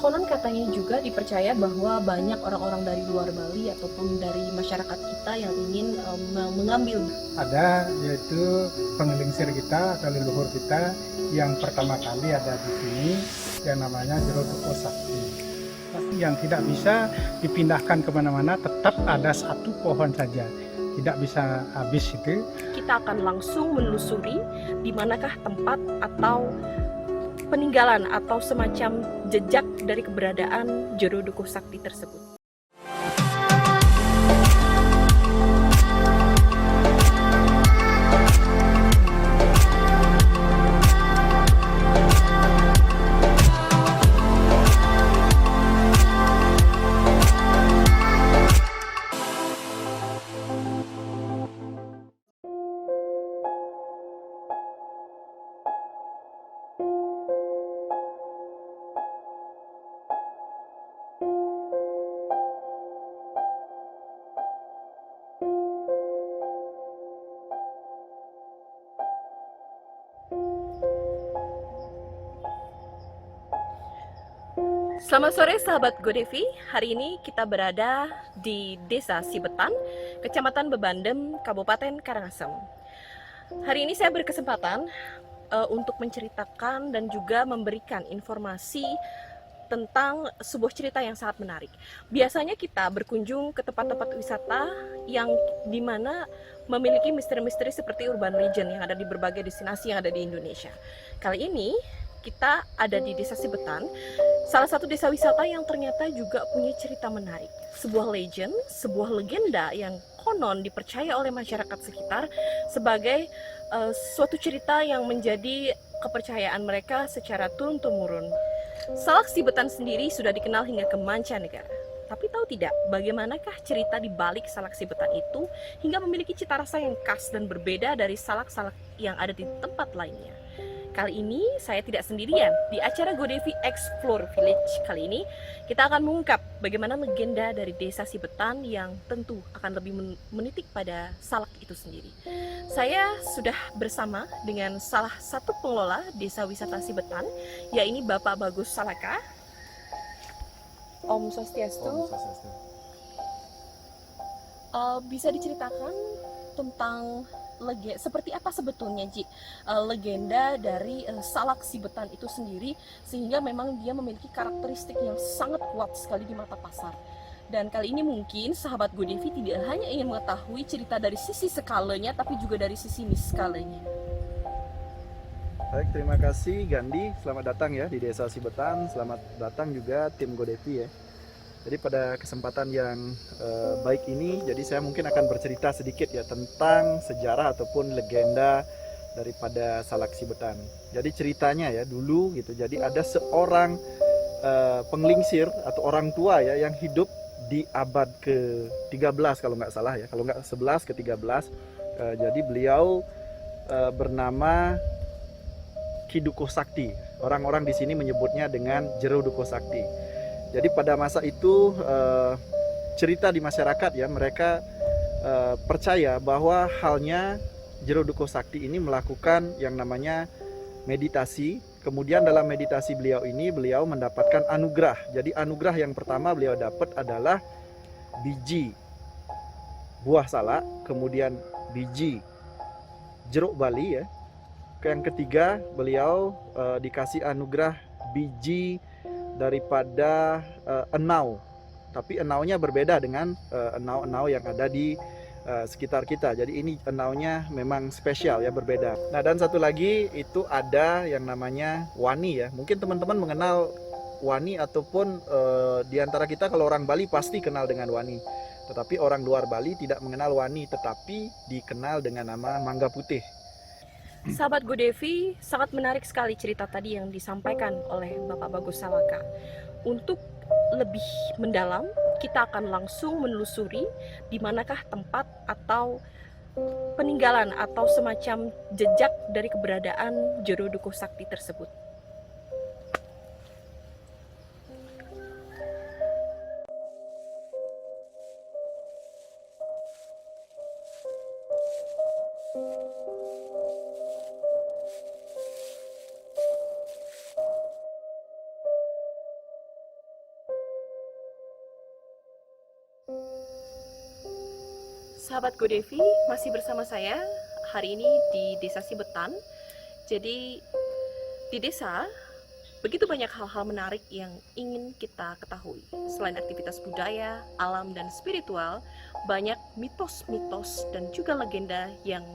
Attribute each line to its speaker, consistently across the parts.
Speaker 1: Konon katanya juga dipercaya bahwa banyak orang-orang dari luar Bali ataupun dari masyarakat kita yang ingin mengambil.
Speaker 2: Ada, yaitu pengelingsir kita atau leluhur kita yang pertama kali ada di sini yang namanya Jero Duko Sakti. Yang tidak bisa dipindahkan kemana-mana, tetap ada satu pohon saja, tidak bisa habis itu.
Speaker 1: Kita akan langsung menelusuri di manakah tempat atau peninggalan atau semacam jejak dari keberadaan Jero Duko Sakti tersebut. Selamat sore sahabat Godevi, hari ini kita berada di Desa Sibetan, Kecamatan Bebandem, Kabupaten Karangasem. Hari ini saya berkesempatan untuk menceritakan dan juga memberikan informasi tentang sebuah cerita yang sangat menarik. Biasanya kita berkunjung ke tempat-tempat wisata yang dimana memiliki misteri-misteri seperti urban legend yang ada di berbagai destinasi yang ada di Indonesia. Kali ini kita ada di Desa Sibetan, salah satu desa wisata yang ternyata juga punya cerita menarik. Sebuah legend, sebuah legenda yang konon dipercaya oleh masyarakat sekitar sebagai suatu cerita yang menjadi kepercayaan mereka secara turun-temurun. Salak Sibetan sendiri sudah dikenal hingga ke mancanegara. Tapi tahu tidak, bagaimanakah cerita di balik salak Sibetan itu hingga memiliki cita rasa yang khas dan berbeda dari salak-salak yang ada di tempat lainnya? Kali ini saya tidak sendirian. Di acara Godevi Explore Village kali ini kita akan mengungkap bagaimana legenda dari Desa Sibetan yang tentu akan lebih menitik pada salak itu sendiri. Saya sudah bersama dengan salah satu pengelola Desa Wisata Sibetan, yaitu Bapak Bagus Salaka. Om Swastiastu. Bisa diceritakan tentang seperti apa sebetulnya legenda dari salak Sibetan itu sendiri, sehingga memang dia memiliki karakteristik yang sangat kuat sekali di mata pasar. Dan kali ini mungkin sahabat Godevi tidak hanya ingin mengetahui cerita dari sisi skalanya, tapi juga dari sisi niskalanya.
Speaker 3: Baik, terima kasih Gandhi, selamat datang ya di Desa Sibetan, selamat datang juga tim Godevi ya. Jadi pada kesempatan yang baik ini, jadi saya mungkin akan bercerita sedikit ya tentang sejarah ataupun legenda daripada salak Sibetan. Jadi ceritanya ya dulu gitu, jadi ada seorang penglingsir atau orang tua ya yang hidup di abad ke-13 kalau nggak salah ya, kalau nggak 11 ke-13. Jadi beliau bernama Ki Duko Sakti. Orang-orang di sini menyebutnya dengan Jero Duko Sakti. Jadi pada masa itu cerita di masyarakat ya, mereka percaya bahwa halnya Jero Duko Sakti ini melakukan yang namanya meditasi. Kemudian dalam meditasi beliau ini beliau mendapatkan anugerah. Jadi anugerah yang pertama beliau dapat adalah biji buah salak, kemudian biji jeruk bali ya. Yang ketiga beliau dikasih anugerah biji daripada enau, tapi enaunya berbeda dengan enau-enau yang ada di sekitar kita. Jadi ini enaunya memang spesial ya, berbeda. Nah, dan satu lagi itu ada yang namanya wani ya. Mungkin teman-teman mengenal wani ataupun di antara kita kalau orang Bali pasti kenal dengan wani. Tetapi orang luar Bali tidak mengenal wani, tetapi dikenal dengan nama mangga putih.
Speaker 1: Sahabat Godevi, sangat menarik sekali cerita tadi yang disampaikan oleh Bapak Bagus Salaka. Untuk lebih mendalam, kita akan langsung menelusuri di manakah tempat atau peninggalan atau semacam jejak dari keberadaan Jero Duko Sakti tersebut. Sahabat Godevi, masih bersama saya hari ini di Desa Sibetan. Jadi di desa begitu banyak hal-hal menarik yang ingin kita ketahui. Selain aktivitas budaya, alam, dan spiritual, banyak mitos-mitos dan juga legenda yang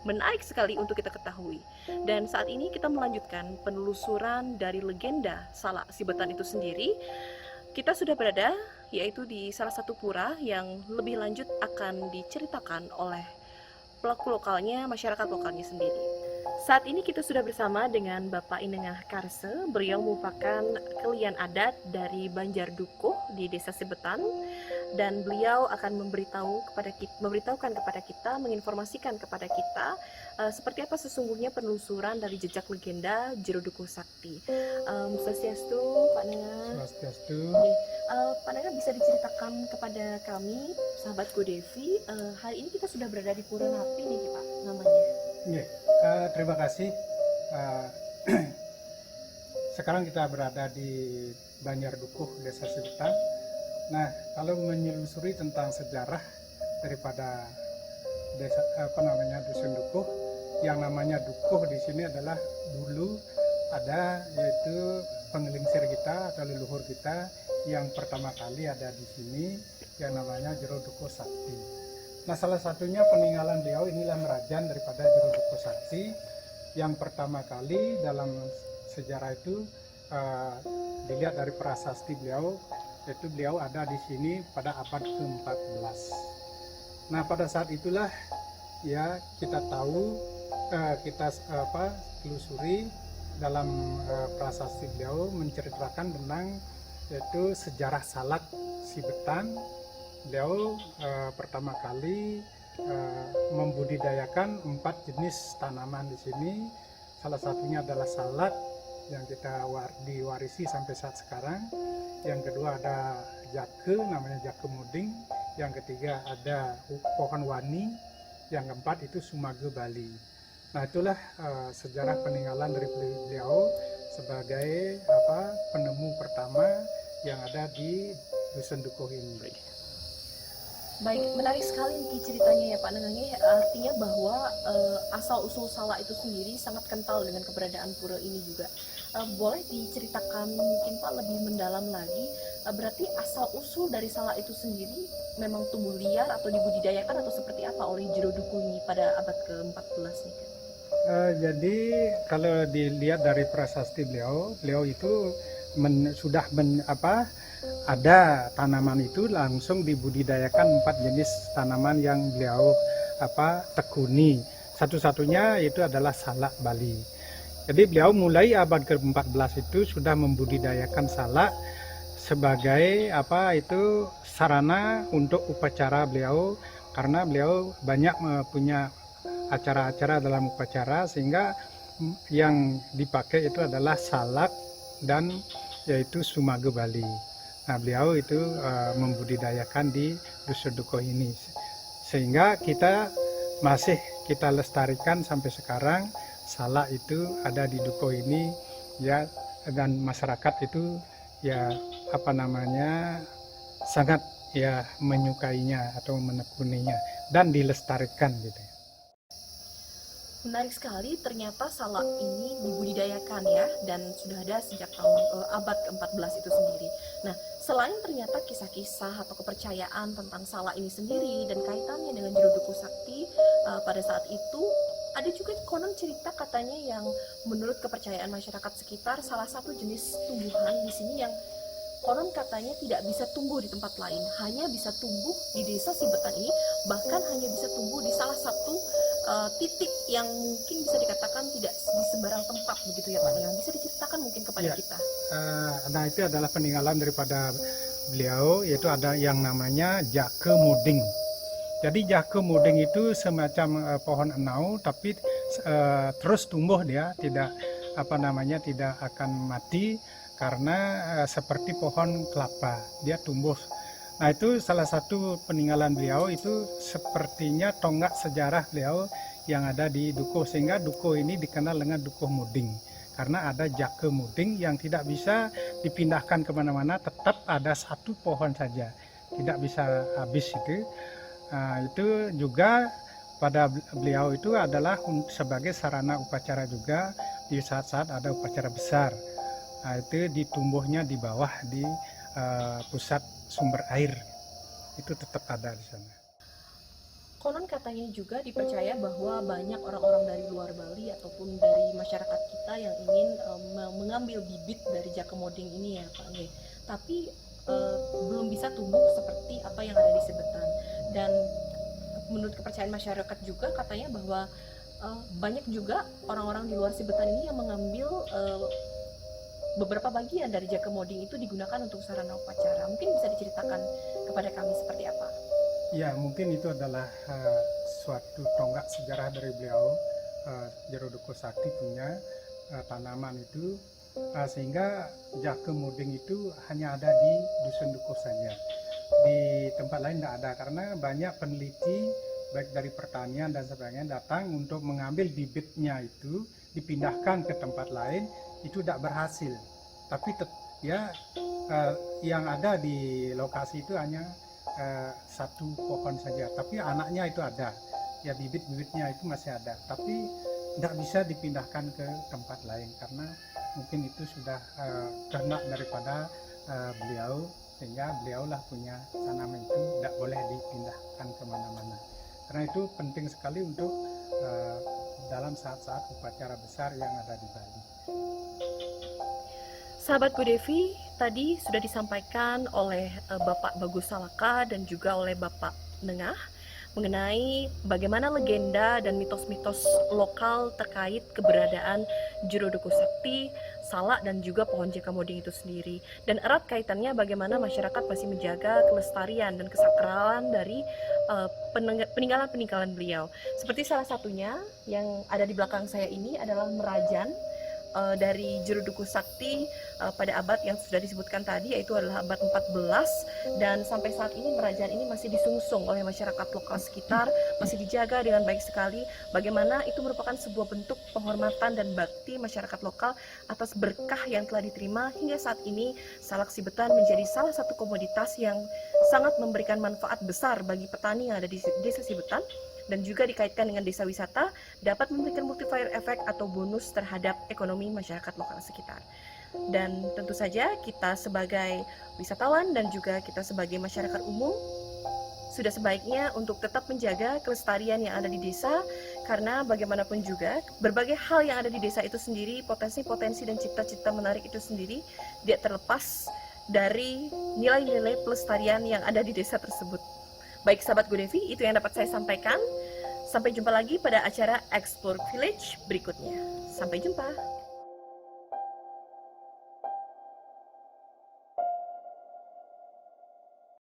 Speaker 1: menarik sekali untuk kita ketahui. Dan saat ini kita melanjutkan penelusuran dari legenda Salak Sibetan itu sendiri. Kita sudah berada yaitu di salah satu pura yang lebih lanjut akan diceritakan oleh pelaku lokalnya, masyarakat lokalnya sendiri. Saat ini kita sudah bersama dengan Bapak Inengah Karse. Beliau merupakan kelian adat dari Banjar Dukuh di Desa Sibetan, dan beliau akan memberitahukan kepada kita, menginformasikan kepada kita seperti apa sesungguhnya penelusuran dari jejak legenda Jero Dukuh Sakti. Swastiastu, Pak Nengan.
Speaker 2: Swastiastu.
Speaker 1: Pak Nengan, bisa diceritakan kepada kami, sahabat Godevi, hari ini kita sudah berada di Pura Napi nih Pak, namanya.
Speaker 2: Ya, terima kasih. Sekarang kita berada di Banjar Dukuh, Desa Sibetan. Nah, kalau menyelusuri tentang sejarah daripada desa dusun Dukuh, yang namanya Dukuh di sini adalah dulu ada yaitu penggelingsir kita atau leluhur kita yang pertama kali ada di sini yang namanya Jero Dukuh Sakti. Nah, salah satunya peninggalan beliau inilah merajan daripada Jero Dukuh Sakti yang pertama kali dalam sejarah itu dilihat dari prasasti beliau, yaitu beliau ada di sini pada abad ke-14. Nah, pada saat itulah ya kita tahu kita telusuri dalam prasasti beliau menceritakan tentang yaitu sejarah Salak Sibetan. Beliau pertama kali membudidayakan 4 jenis tanaman di sini. Salah satunya adalah salak yang kita diwarisi sampai saat sekarang. Yang kedua ada jake, namanya jake muding. Yang ketiga ada pohon wani. Yang keempat itu sumage Bali. Nah, itulah sejarah peninggalan dari beliau sebagai penemu pertama yang ada di Dusun Dukuh ini.
Speaker 1: Baik, menarik sekali nih ceritanya ya Pak Nengange. Artinya bahwa asal-usul Salak itu sendiri sangat kental dengan keberadaan pura ini juga. Boleh diceritakan mungkin Pak lebih mendalam lagi, berarti asal-usul dari Salak itu sendiri memang tumbuh liar atau dibudidayakan atau seperti apa oleh Jero Dukuh ini pada abad ke-14 nih?
Speaker 2: Jadi kalau dilihat dari prasasti beliau itu ada tanaman itu langsung dibudidayakan 4 jenis tanaman yang beliau tekuni. Satu-satunya itu adalah salak Bali. Jadi beliau mulai abad ke-14 itu sudah membudidayakan salak sebagai sarana untuk upacara beliau, karena beliau banyak punya acara-acara dalam upacara, sehingga yang dipakai itu adalah salak dan yaitu sumage Bali. Nah, beliau itu membudidayakan di Dusun Dukuh ini, sehingga masih kita lestarikan sampai sekarang. Salak itu ada di Dukuh ini ya, dan masyarakat itu ya sangat ya menyukainya atau menekuninya dan dilestarikan gitu.
Speaker 1: Menarik sekali, ternyata salak ini dibudidayakan ya, dan sudah ada sejak tahun abad ke-14 itu sendiri. Nah, selain ternyata kisah-kisah atau kepercayaan tentang salak ini sendiri dan kaitannya dengan Jero Dukuh Sakti pada saat itu, ada juga konon cerita katanya yang menurut kepercayaan masyarakat sekitar salah satu jenis tumbuhan di sini yang konon katanya tidak bisa tumbuh di tempat lain, hanya bisa tumbuh di Desa Sibetan ini, bahkan hanya bisa tumbuh di salah satu titik yang mungkin bisa dikatakan tidak di sembarang tempat begitu ya Pak Nengan. Bisa diceritakan mungkin kepada kita?
Speaker 2: Nah, itu adalah peninggalan daripada beliau, yaitu ada yang namanya jake muding. Jadi jake muding itu semacam pohon enau, tapi terus tumbuh, dia tidak tidak akan mati karena seperti pohon kelapa, dia tumbuh. Nah, itu salah satu peninggalan beliau, itu sepertinya tonggak sejarah beliau yang ada di Dukuh, sehingga Dukuh ini dikenal dengan Dukuh Muding karena ada jake muding yang tidak bisa dipindahkan kemana-mana, tetap ada satu pohon saja, tidak bisa habis itu. Nah, itu juga pada beliau itu adalah sebagai sarana upacara juga di saat-saat ada upacara besar. Nah, itu ditumbuhnya di bawah di pusat sumber air, itu tetap ada di sana.
Speaker 1: Konon katanya juga dipercaya bahwa banyak orang-orang dari luar Bali ataupun dari masyarakat kita yang ingin mengambil bibit dari Jakomoding ini ya Pak Nge. Tapi belum bisa tumbuh seperti apa yang ada di Sibetan. Dan menurut kepercayaan masyarakat juga katanya bahwa banyak juga orang-orang di luar Sibetan ini yang mengambil beberapa bagian dari Jakomoding itu digunakan untuk sarana upacara. Mungkin bisa diceritakan kepada kami seperti apa?
Speaker 2: Ya, mungkin itu adalah suatu tonggak sejarah dari beliau. Jero Dukuh Sakti punya tanaman itu, sehingga Jakomoding itu hanya ada di Dusun Dukuh saja. Di tempat lain tidak ada, karena banyak peneliti baik dari pertanian dan sebagainya datang untuk mengambil bibitnya itu dipindahkan ke tempat lain, itu tidak berhasil. Tapi yang ada di lokasi itu hanya satu pohon saja, tapi anaknya itu ada, ya bibit-bibitnya itu masih ada, tapi tidak bisa dipindahkan ke tempat lain karena mungkin itu sudah kehendak daripada beliau, sehingga beliaulah punya tanaman itu tidak boleh dipindahkan kemana-mana. Karena itu penting sekali untuk dalam saat-saat upacara besar yang ada di Bali.
Speaker 1: Sahabat Bu Devi, tadi sudah disampaikan oleh Bapak Bagus Salaka dan juga oleh Bapak Nengah mengenai bagaimana legenda dan mitos-mitos lokal terkait keberadaan Jero Dukuh Sakti, Salak dan juga pohon Jakomoding itu sendiri. Dan erat kaitannya bagaimana masyarakat masih menjaga kelestarian dan kesakralan dari peninggalan-peninggalan beliau. Seperti salah satunya yang ada di belakang saya ini adalah merajan dari Jero Dukuh Sakti pada abad yang sudah disebutkan tadi, yaitu adalah abad 14, dan sampai saat ini kerajaan ini masih disungsung oleh masyarakat lokal sekitar, masih dijaga dengan baik sekali. Bagaimana itu merupakan sebuah bentuk penghormatan dan bakti masyarakat lokal atas berkah yang telah diterima. Hingga saat ini salak Sibetan menjadi salah satu komoditas yang sangat memberikan manfaat besar bagi petani yang ada di desa Sibetan, dan juga dikaitkan dengan desa wisata, dapat memberikan multiplier effect atau bonus terhadap ekonomi masyarakat lokal sekitar. Dan tentu saja kita sebagai wisatawan dan juga kita sebagai masyarakat umum sudah sebaiknya untuk tetap menjaga kelestarian yang ada di desa, karena bagaimanapun juga berbagai hal yang ada di desa itu sendiri, potensi-potensi dan cita-cita menarik itu sendiri tidak terlepas dari nilai-nilai pelestarian yang ada di desa tersebut. Baik sahabat Bu Devi, itu yang dapat saya sampaikan. Sampai jumpa lagi pada acara Explore Village berikutnya. Sampai jumpa.